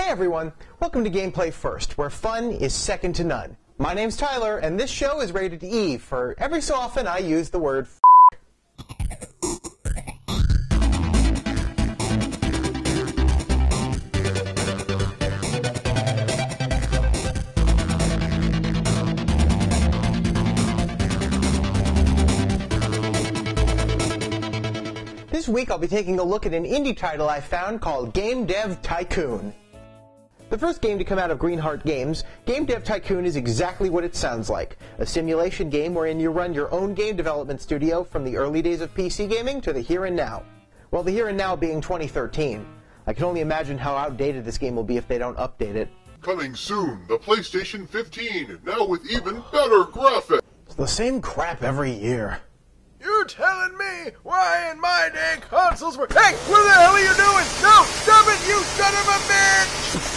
Hey everyone, welcome to Gameplay First, where fun is second to none. My name's Tyler, and this show is rated E for every so often I use the word f***. This week I'll be taking a look at an indie title I found called Game Dev Tycoon. The first game to come out of Greenheart Games, Game Dev Tycoon is exactly what it sounds like. A simulation game wherein you run your own game development studio from the early days of PC gaming to the here and now. Well, the here and now being 2013. I can only imagine how outdated this game will be if they don't update it. Coming soon, the PlayStation 15, now with even better graphics. It's the same crap every year. You're telling me why in my day consoles were... Hey, what the hell are you doing? No, stop it, you son of a bitch!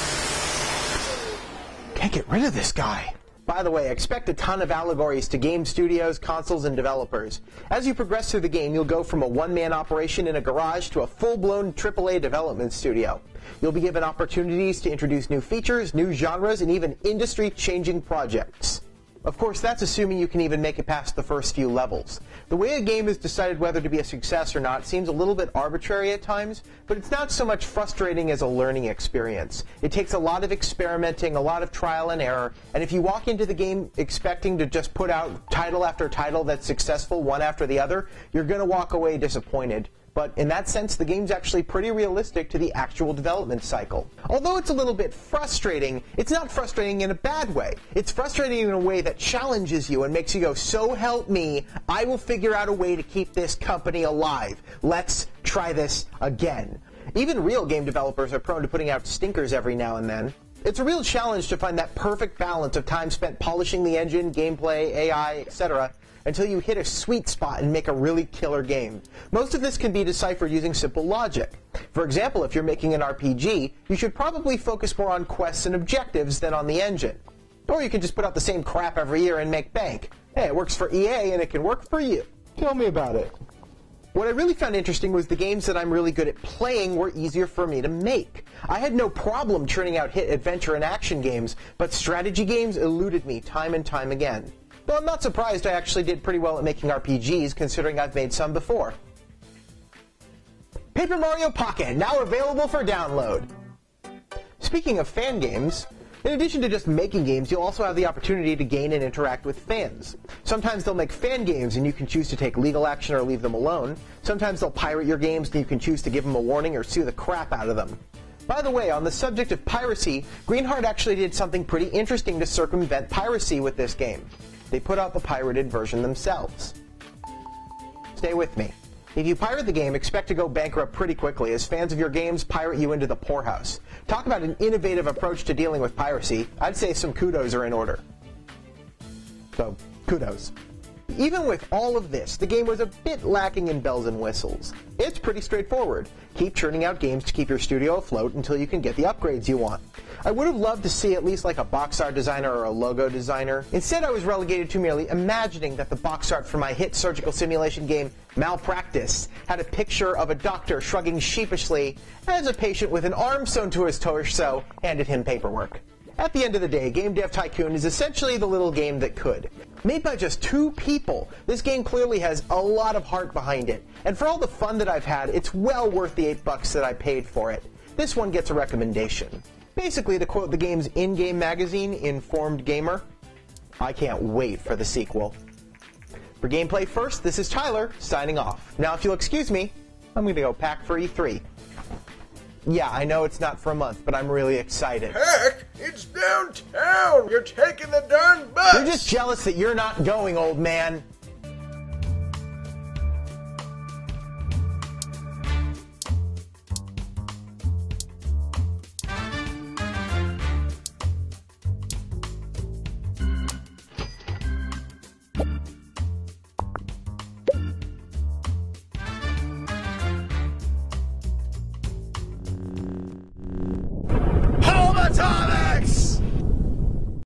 Can't get rid of this guy. By the way, expect a ton of allegories to game studios, consoles, and developers. As you progress through the game, you'll go from a one-man operation in a garage to a full-blown AAA development studio. You'll be given opportunities to introduce new features, new genres, and even industry-changing projects. Of course, that's assuming you can even make it past the first few levels. The way a game is decided whether to be a success or not seems a little bit arbitrary at times, but it's not so much frustrating as a learning experience. It takes a lot of experimenting, a lot of trial and error, and if you walk into the game expecting to just put out title after title that's successful one after the other, you're going to walk away disappointed. But in that sense, the game's actually pretty realistic to the actual development cycle. Although it's a little bit frustrating, it's not frustrating in a bad way. It's frustrating in a way that challenges you and makes you go, so help me, I will figure out a way to keep this company alive. Let's try this again. Even real game developers are prone to putting out stinkers every now and then. It's a real challenge to find that perfect balance of time spent polishing the engine, gameplay, AI, etc., until you hit a sweet spot and make a really killer game. Most of this can be deciphered using simple logic. For example, if you're making an RPG, you should probably focus more on quests and objectives than on the engine. Or you can just put out the same crap every year and make bank. Hey, it works for EA and it can work for you. Tell me about it. What I really found interesting was the games that I'm really good at playing were easier for me to make. I had no problem churning out hit adventure and action games, but strategy games eluded me time and time again. Though I'm not surprised I actually did pretty well at making RPGs, considering I've made some before. Paper Mario Pocket, now available for download. Speaking of fan games, in addition to just making games, you'll also have the opportunity to gain and interact with fans. Sometimes they'll make fan games and you can choose to take legal action or leave them alone. Sometimes they'll pirate your games and you can choose to give them a warning or sue the crap out of them. By the way, on the subject of piracy, Greenheart actually did something pretty interesting to circumvent piracy with this game. They put out the pirated version themselves. Stay with me. If you pirate the game, expect to go bankrupt pretty quickly, as fans of your games pirate you into the poorhouse. Talk about an innovative approach to dealing with piracy. I'd say some kudos are in order. So, kudos. Even with all of this, the game was a bit lacking in bells and whistles. It's pretty straightforward. Keep churning out games to keep your studio afloat until you can get the upgrades you want. I would have loved to see at least like a box art designer or a logo designer. Instead, I was relegated to merely imagining that the box art for my hit surgical simulation game, Malpractice, had a picture of a doctor shrugging sheepishly as a patient with an arm sewn to his torso handed him paperwork. At the end of the day, Game Dev Tycoon is essentially the little game that could. Made by just 2 people, this game clearly has a lot of heart behind it. And for all the fun that I've had, it's well worth the $8 that I paid for it. This one gets a recommendation. Basically, to quote the game's in-game magazine, Informed Gamer, I can't wait for the sequel. For Gameplay First, this is Tyler, signing off. Now, if you'll excuse me, I'm going to go pack for E3. Yeah, I know it's not for a month, but I'm really excited. Heck, it's downtown! You're taking the darn bus! You're just jealous that you're not going, old man.